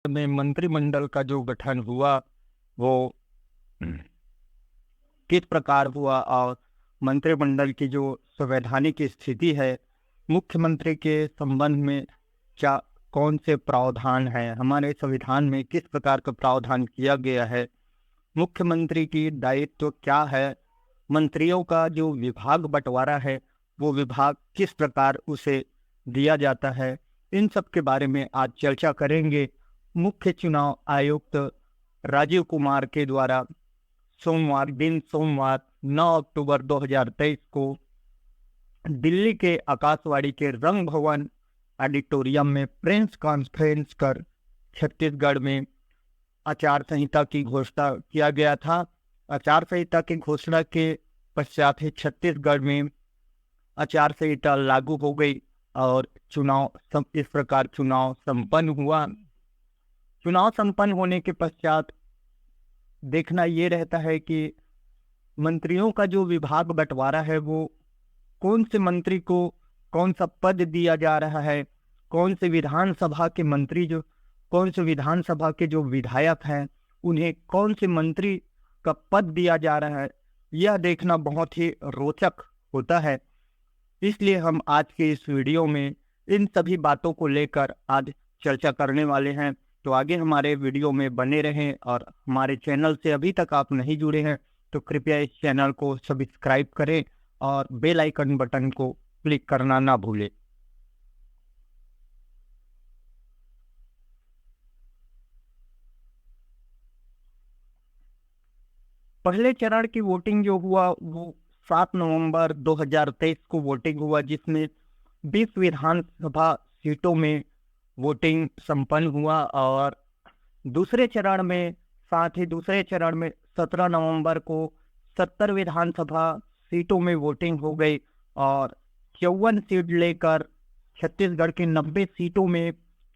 में मंत्रिमंडल का जो गठन हुआ वो किस प्रकार हुआ और मंत्रिमंडल की जो संवैधानिक स्थिति है, मुख्यमंत्री के संबंध में क्या कौन से प्रावधान हैं, हमारे संविधान में किस प्रकार का प्रावधान किया गया है, मुख्यमंत्री की दायित्व क्या है, मंत्रियों का जो विभाग बंटवारा है वो विभाग किस प्रकार उसे दिया जाता है, इन सब के बारे में आज चर्चा करेंगे। मुख्य चुनाव आयुक्त राजीव कुमार के द्वारा सोमवार 9 अक्टूबर 2023 को दिल्ली के आकाशवाणी के रंग भवन ऑडिटोरियम में प्रेस कॉन्फ्रेंस कर छत्तीसगढ़ में आचार संहिता की घोषणा किया गया था। आचार संहिता की घोषणा के पश्चात ही छत्तीसगढ़ में आचार संहिता लागू हो गई और इस प्रकार चुनाव संपन्न हुआ। चुनाव संपन्न होने के पश्चात देखना ये रहता है कि मंत्रियों का जो विभाग बंटवारा है वो कौन से मंत्री को कौन सा पद दिया जा रहा है, कौन से विधानसभा के मंत्री कौन से विधानसभा के जो विधायक हैं उन्हें कौन से मंत्री का पद दिया जा रहा है, यह देखना बहुत ही रोचक होता है। इसलिए हम आज के इस वीडियो में इन सभी बातों को लेकर आज चर्चा करने वाले हैं। तो आगे हमारे वीडियो में बने रहें और हमारे चैनल से अभी तक आप नहीं जुड़े हैं तो कृपया इस चैनल को सब्सक्राइब करें और बेल आइकन बटन को क्लिक करना ना भूलें। पहले चरण की वोटिंग जो हुआ वो 7 नवंबर 2023 को वोटिंग हुआ, जिसमें 20 विधानसभा सीटों में वोटिंग संपन्न हुआ और दूसरे चरण में 17 नवंबर को 70 विधानसभा सीटों में वोटिंग हो गई और 54 सीट लेकर छत्तीसगढ़ की 90 सीटों में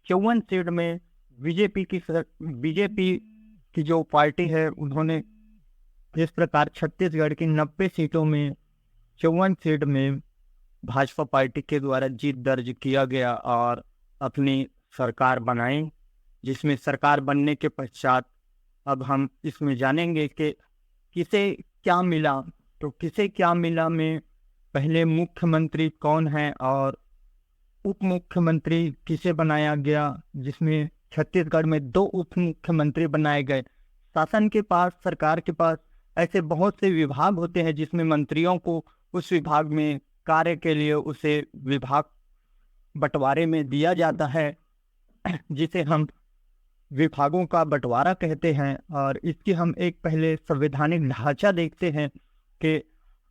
54 सीट में बीजेपी की जो पार्टी है उन्होंने इस प्रकार छत्तीसगढ़ की 90 सीटों में 54 सीट में भाजपा पार्टी के द्वारा जीत दर्ज किया गया और अपनी सरकार बनाई, जिसमें सरकार बनने के पश्चात अब हम इसमें जानेंगे कि किसे क्या मिला। तो किसे क्या मिला में पहले मुख्यमंत्री कौन है और उप मुख्यमंत्री किसे बनाया गया, जिसमें छत्तीसगढ़ में 2 उप मुख्यमंत्री बनाए गए। शासन के पास, सरकार के पास ऐसे बहुत से विभाग होते हैं जिसमें मंत्रियों को उस विभाग में कार्य के लिए उसे विभाग बंटवारे में दिया जाता है, जिसे हम विभागों का बंटवारा कहते हैं। और इसकी हम एक पहले संवैधानिक ढांचा देखते हैं कि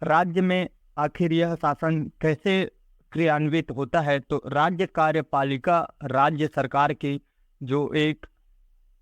राज्य में आखिर यह शासन कैसे क्रियान्वित होता है। तो राज्य कार्यपालिका, राज्य सरकार की जो एक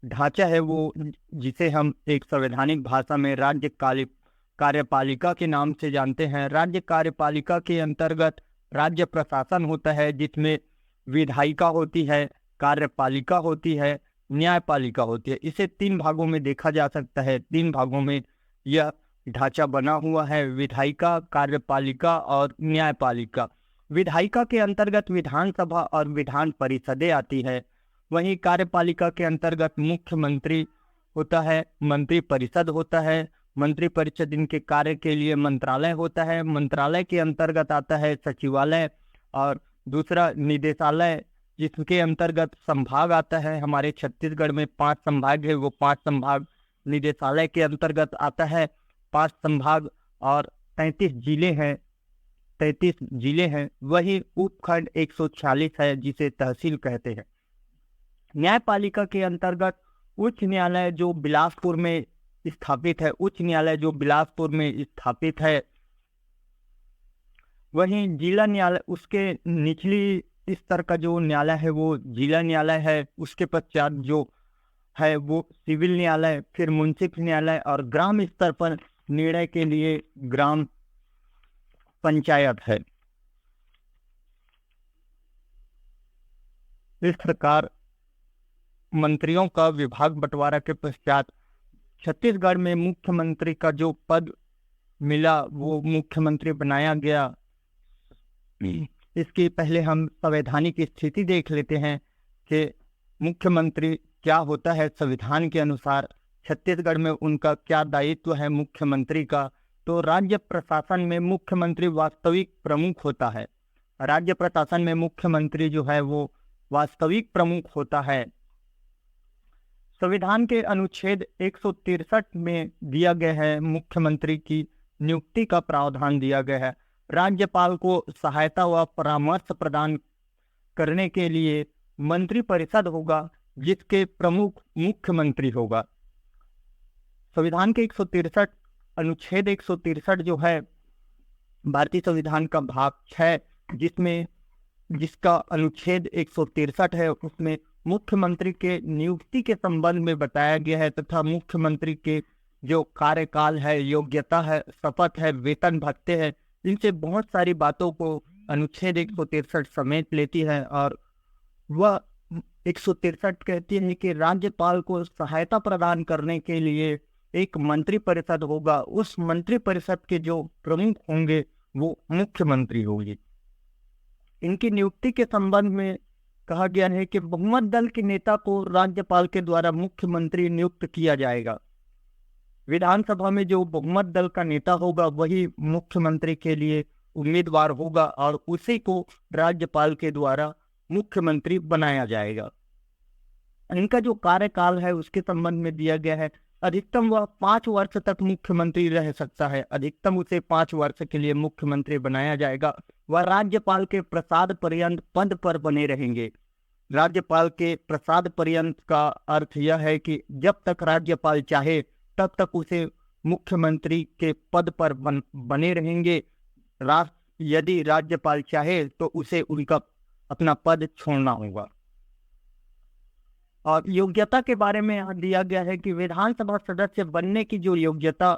ढांचा है वो, जिसे हम एक संवैधानिक भाषा में राज्य कार्यपालिका के नाम से जानते हैं। राज्य कार्यपालिका के अंतर्गत राज्य प्रशासन होता है, जिसमें विधायिका होती है, कार्यपालिका होती है, न्यायपालिका होती है। इसे 3 भागों में देखा जा सकता है। 3 भागों में यह ढांचा बना हुआ है, विधायिका, कार्यपालिका और न्यायपालिका। विधायिका के अंतर्गत विधानसभा और विधान परिषदें आती है, वहीं कार्यपालिका के अंतर्गत मुख्यमंत्री होता है, मंत्री परिषद होता है, मंत्री परिषद इनके कार्य के लिए मंत्रालय होता है, मंत्रालय के अंतर्गत आता है सचिवालय और दूसरा निदेशालय, जिसके अंतर्गत संभाग आता है। हमारे छत्तीसगढ़ में 5 संभाग है, वो 5 संभाग निदेशालय के अंतर्गत आता है। 5 संभाग और 33 जिले हैं। वही उपखंड 146 है, जिसे तहसील कहते हैं। न्यायपालिका के अंतर्गत उच्च न्यायालय जो बिलासपुर में स्थापित है, वहीं जिला न्यायालय, उसके निचली स्तर का जो न्यायालय है वो जिला न्यायालय है। उसके पश्चात जो है वो सिविल न्यायालय, फिर मुंसिफ न्यायालय और ग्राम स्तर पर निर्णय के लिए ग्राम पंचायत है। इस प्रकार मंत्रियों का विभाग बंटवारा के पश्चात छत्तीसगढ़ में मुख्यमंत्री का जो पद मिला वो मुख्यमंत्री बनाया गया। इसके पहले हम संवैधानिक स्थिति देख लेते हैं कि मुख्यमंत्री क्या होता है संविधान के अनुसार, छत्तीसगढ़ में उनका क्या दायित्व है मुख्यमंत्री का। तो राज्य प्रशासन में मुख्यमंत्री वास्तविक प्रमुख होता है। राज्य प्रशासन में मुख्यमंत्री जो है वो वास्तविक प्रमुख होता है। संविधान के अनुच्छेद 163 में दिया गया है, मुख्यमंत्री की नियुक्ति का प्रावधान दिया गया है। राज्यपाल को सहायता व परामर्श प्रदान करने के लिए मंत्रिपरिषद होगा, जिसके प्रमुख मुख्यमंत्री होगा। संविधान के 163 अनुच्छेद 163 जो है भारतीय संविधान का भाग 6, जिसका अनुच्छेद 163 है, उसमें मुख्यमंत्री के नियुक्ति के संबंध में बताया गया है तथा मुख्यमंत्री के जो कार्यकाल है, योग्यता है, शपथ है, वेतन भत्ते है, इनसे बहुत सारी बातों को अनुच्छेद 163 समेट लेती है। और वह 163 कहती है कि राज्यपाल को सहायता प्रदान करने के लिए एक मंत्रिपरिषद होगा। उस मंत्रिपरिषद के जो प्रमुख होंगे वो मुख्यमंत्री होंगे। इनकी नियुक्ति के संबंध में कहा गया है कि बहुमत दल के नेता को राज्यपाल के द्वारा मुख्यमंत्री नियुक्त किया जाएगा। विधानसभा में जो बहुमत दल का नेता होगा वही मुख्यमंत्री के लिए उम्मीदवार होगा और उसी को राज्यपाल के द्वारा मुख्यमंत्री बनाया जाएगा। इनका जो कार्यकाल है उसके संबंध में दिया गया है, अधिकतम वह 5 वर्ष तक मुख्यमंत्री रह सकता है। अधिकतम उसे 5 वर्ष के लिए मुख्यमंत्री बनाया जाएगा। वह राज्यपाल के प्रसाद पर्यंत पद पर बने रहेंगे। राज्यपाल के प्रसाद पर्यंत का अर्थ यह है कि जब तक राज्यपाल चाहे तब तक उसे मुख्यमंत्री के पद पर बने रहेंगे। यदि राज्यपाल चाहे तो उसे उनका अपना पद छोड़ना होगा। और योग्यता के बारे में यहाँ दिया गया है कि विधानसभा सदस्य बनने की जो योग्यता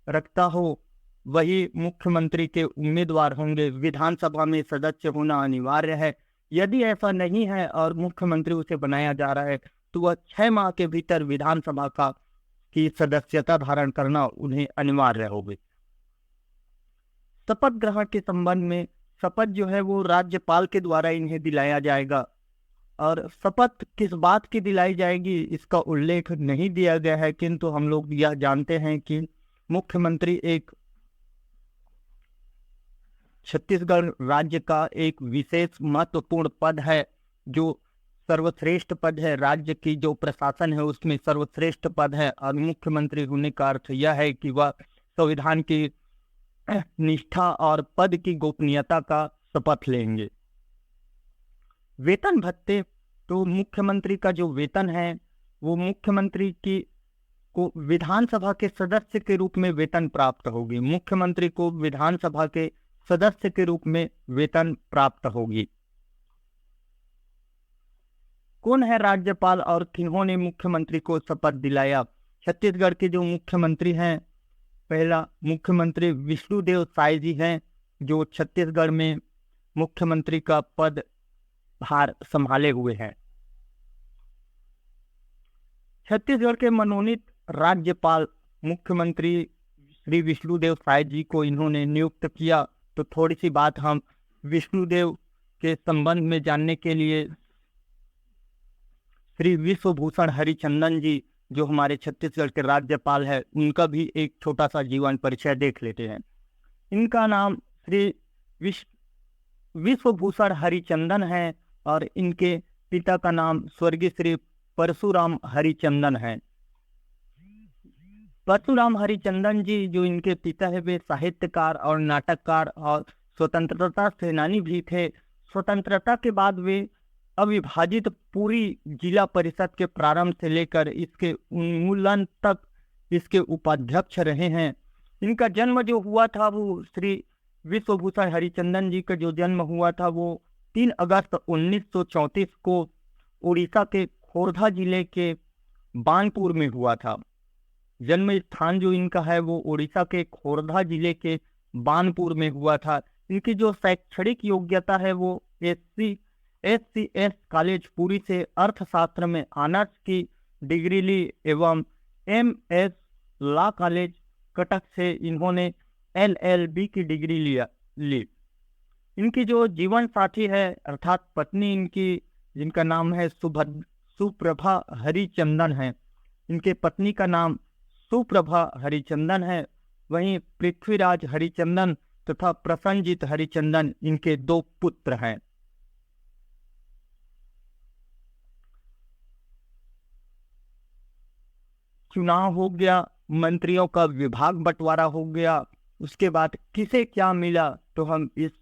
रखता हो वही मुख्यमंत्री के उम्मीदवार होंगे। विधानसभा में सदस्य होना अनिवार्य है। यदि ऐसा नहीं है और मुख्यमंत्री उसे बनाया जा रहा है तो वह 6 माह के भीतर विधानसभा की सदस्यता धारण करना उन्हें अनिवार्य होगी। शपथ ग्रहण के संबंध में, शपथ जो है वो राज्यपाल के द्वारा इन्हें दिलाया जाएगा। और शपथ किस बात की दिलाई जाएगी इसका उल्लेख नहीं दिया गया है, किंतु हम लोग यह जानते हैं कि मुख्यमंत्री एक छत्तीसगढ़ राज्य का एक विशेष महत्वपूर्ण पद है, जो सर्वश्रेष्ठ पद है। राज्य की जो प्रशासन है उसमें सर्वश्रेष्ठ पद है। और मुख्यमंत्री होने का अर्थ यह है कि वह संविधान की निष्ठा और पद की गोपनीयता का शपथ लेंगे। वेतन भत्ते, तो मुख्यमंत्री का जो वेतन है वो मुख्यमंत्री को विधानसभा के सदस्य के रूप में वेतन प्राप्त होगी। मुख्यमंत्री को विधानसभा के सदस्य के रूप में वेतन प्राप्त होगी। कौन है राज्यपाल और किन्होंने मुख्यमंत्री को शपथ दिलाया? छत्तीसगढ़ के जो मुख्यमंत्री हैं, पहला मुख्यमंत्री विष्णुदेव साय जी हैं, जो छत्तीसगढ़ में मुख्यमंत्री का पद भार संभाले हुए हैं। छत्तीसगढ़ के मनोनीत राज्यपाल मुख्यमंत्री श्री विष्णुदेव साय जी को इन्होंने नियुक्त किया। तो थोड़ी सी बात हम विष्णुदेव के संबंध में जानने के लिए श्री विश्वभूषण हरिचंदन जी, जो हमारे छत्तीसगढ़ के राज्यपाल है, उनका भी एक छोटा सा जीवन परिचय देख लेते हैं। इनका नाम श्री विश्वभूषण हरिचंदन है और इनके पिता का नाम स्वर्गीय श्री परशुराम हरिचंदन है। परशुराम हरिचंदन जी जो इनके पिता है वे साहित्यकार और नाटककार और स्वतंत्रता सेनानी भी थे। स्वतंत्रता के बाद वे अविभाजित पूरी जिला परिषद के प्रारंभ से लेकर इसके उन्मूलन तक इसके उपाध्यक्ष रहे हैं। इनका जन्म जो हुआ था वो श्री विश्वभूषण हरिचंदन जी का जो जन्म हुआ था वो 3 अगस्त 1934 को उड़ीसा के खोरधा जिले के बानपुर में हुआ था। जन्म स्थान जो इनका है वो उड़ीसा के खोरधा जिले के बानपुर में हुआ था। इनकी जो शैक्षणिक योग्यता है वो SCS कॉलेज पुरी से अर्थशास्त्र में ऑनर्स की डिग्री ली एवं MS लॉ कॉलेज कटक से इन्होंने LLB की डिग्री ली। इनकी जो जीवन साथी है अर्थात पत्नी इनकी, जिनका नाम है सुप्रभा हरिचंदन है। इनके पत्नी का नाम सुप्रभा हरिचंदन है। वहीं पृथ्वीराज हरिचंदन तथा प्रसन्नजीत हरिचंदन इनके 2 पुत्र हैं। चुनाव हो गया, मंत्रियों का विभाग बंटवारा हो गया, उसके बाद किसे क्या मिला तो हम इस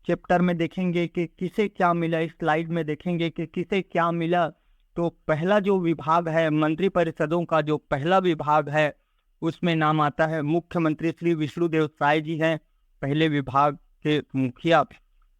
चैप्टर में देखेंगे कि किसे क्या मिला। इस स्लाइड में देखेंगे कि किसे क्या मिला। तो पहला जो विभाग है, मंत्रि परिषदों का जो पहला विभाग है, उसमें नाम आता है मुख्यमंत्री श्री विष्णुदेव साय जी हैं पहले विभाग के मुखिया।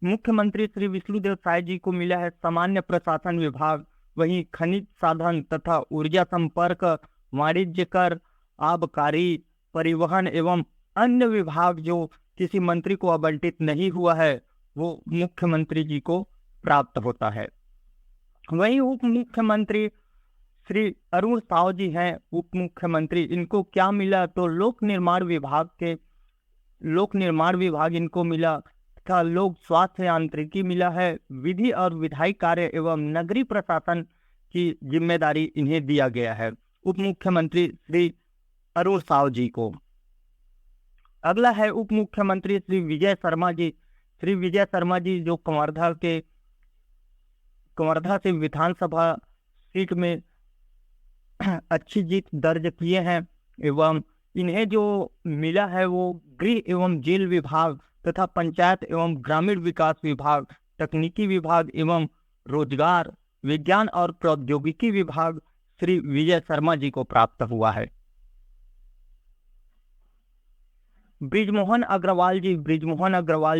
मुख्यमंत्री श्री विष्णुदेव साय जी को मिला है सामान्य प्रशासन विभाग। वहीं खनिज साधन तथा ऊर्जा संपर्क, वाणिज्य कर, आबकारी, परिवहन एवं अन्य विभाग जो किसी मंत्री को आवंटित नहीं हुआ है वो मुख्यमंत्री जी को प्राप्त होता है। वहीं उप मुख्यमंत्री श्री अरुण साव जी हैं उप मुख्यमंत्री। इनको क्या मिला तो लोक निर्माण विभाग इनको मिला तथा लोक स्वास्थ्य यांत्रिकी मिला है। विधि और विधायी कार्य एवं नगरीय प्रशासन की जिम्मेदारी इन्हें दिया गया है, उप मुख्यमंत्री श्री अरुण साव जी को। अगला है उप मुख्यमंत्री श्री विजय शर्मा जी। श्री विजय शर्मा जी जो कवर्धा से विधानसभा सीट में अच्छी जीत दर्ज किए हैं एवं इन्हें जो मिला है वो गृह एवं जेल विभाग तथा पंचायत एवं ग्रामीण विकास विभाग, तकनीकी विभाग एवं रोजगार, विज्ञान और प्रौद्योगिकी विभाग श्री विजय शर्मा जी को प्राप्त हुआ है। बृजमोहन अग्रवाल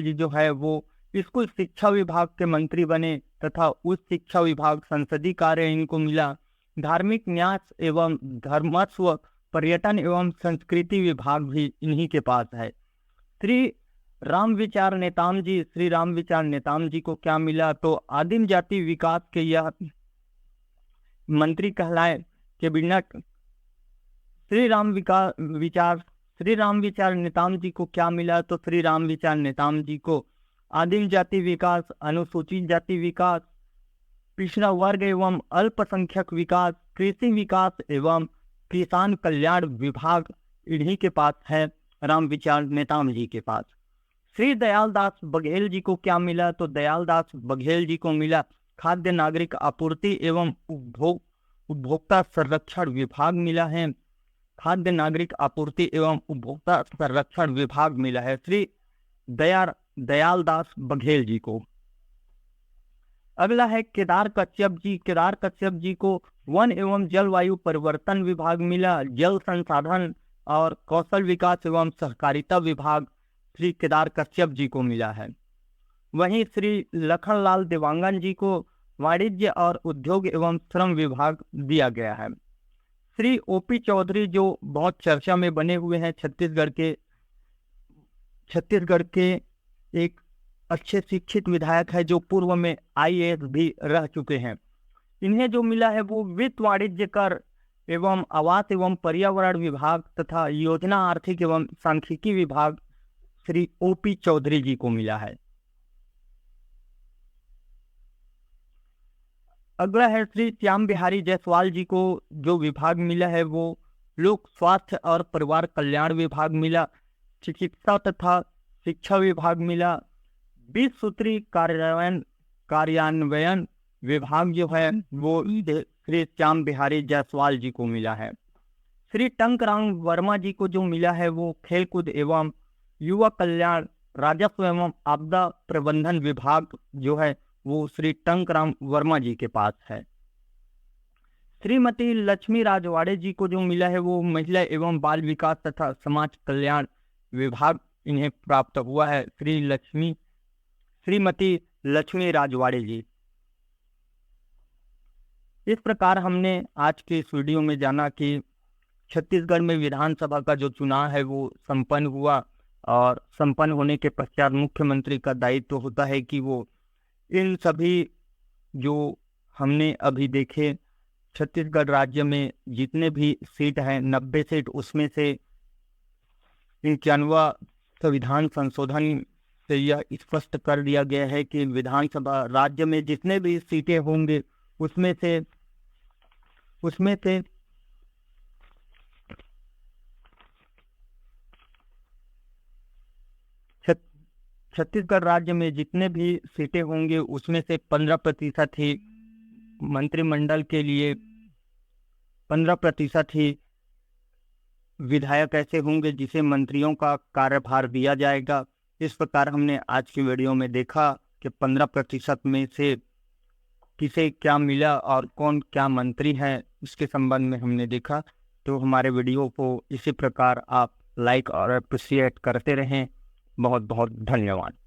जी जो है वो स्कूल शिक्षा विभाग के मंत्री बने तथा उच्च शिक्षा विभाग, संसदीय कार्य इनको मिला। धार्मिक न्यास एवं धर्मस्व, पर्यटन एवं संस्कृति विभाग भी इन्हीं के पास है। श्री रामविचार नेताम जी को क्या मिला तो आदिम जाति विकास के यह मंत्री कहलाए। कैबिनेट श्री रामविचार नेताम जी को क्या मिला तो श्री रामविचार नेताम जी को आदिम जाति विकास, अनुसूचित जाति विकास, पिछड़ा वर्ग एवं अल्पसंख्यक विकास, कृषि विकास एवं किसान कल्याण विभाग इन्हीं के पास है, रामविचार नेताम जी के पास। श्री दयालदास बघेल जी को क्या मिला तो दयालदास बघेल जी को मिला खाद्य नागरिक आपूर्ति एवं उपभोक्ता संरक्षण विभाग मिला है। खाद्य नागरिक आपूर्ति एवं उपभोक्ता संरक्षण विभाग मिला है श्री दयालदास बघेल जी को। अगला है केदार कश्यप जी को वन एवं जलवायु परिवर्तन विभाग मिला। जल संसाधन और कौशल विकास एवं सहकारिता विभाग श्री केदार कश्यप जी को मिला है। वहीं श्री लखनलाल देवांगन जी को वाणिज्य और उद्योग एवं श्रम विभाग दिया गया है। श्री ओपी चौधरी जो बहुत चर्चा में बने हुए हैं, छत्तीसगढ़ के एक अच्छे शिक्षित विधायक है जो पूर्व में IAS भी रह चुके हैं। इन्हें जो मिला है वो वित्त, वाणिज्य कर एवं आवास एवं पर्यावरण विभाग तथा योजना, आर्थिक एवं सांख्यिकी विभाग श्री ओपी चौधरी जी को मिला है। अगला है श्री श्याम बिहारी जायसवाल जी को जो विभाग मिला है वो लोक स्वास्थ्य और परिवार कल्याण विभाग मिला। चिकित्सा तथा शिक्षा विभाग मिला। 20 सूत्री कार्यान्वयन विभाग जो है वो श्री श्याम बिहारी जायसवाल जी को मिला है। श्री टंकराम वर्मा जी को जो मिला है वो खेलकूद एवं युवा कल्याण, राजस्व एवं आपदा प्रबंधन विभाग जो है वो श्री टंकराम वर्मा जी के पास है। श्रीमती लक्ष्मी राजवाड़े जी को जो मिला है वो महिला एवं बाल विकास तथा समाज कल्याण विभाग इन्हें प्राप्त हुआ है, श्रीमती लक्ष्मी राजवाड़े जी। इस प्रकार हमने आज के इस वीडियो में जाना कि छत्तीसगढ़ में विधानसभा का जो चुनाव है वो संपन्न हुआ और संपन्न होने के पश्चात मुख्यमंत्री का दायित्व होता है कि वो इन सभी जो हमने अभी देखे छत्तीसगढ़ राज्य में जितने भी सीट हैं 90 सीट, उसमें से 91 संविधान संशोधन से यह स्पष्ट कर दिया गया है कि विधानसभा राज्य में जितने भी सीटें होंगे उसमें से उसमें से छत- छत्तीसगढ़ राज्य में जितने भी सीटें होंगे उसमें से 15% ही मंत्रिमंडल के लिए, 15% ही विधायक ऐसे होंगे जिसे मंत्रियों का कार्यभार दिया जाएगा। इस प्रकार हमने आज की वीडियो में देखा कि 15% में से किसे क्या मिला और कौन क्या मंत्री है, इसके संबंध में हमने देखा। तो हमारे वीडियो को इसी प्रकार आप लाइक और अप्रिशिएट करते रहें। बहुत बहुत धन्यवाद।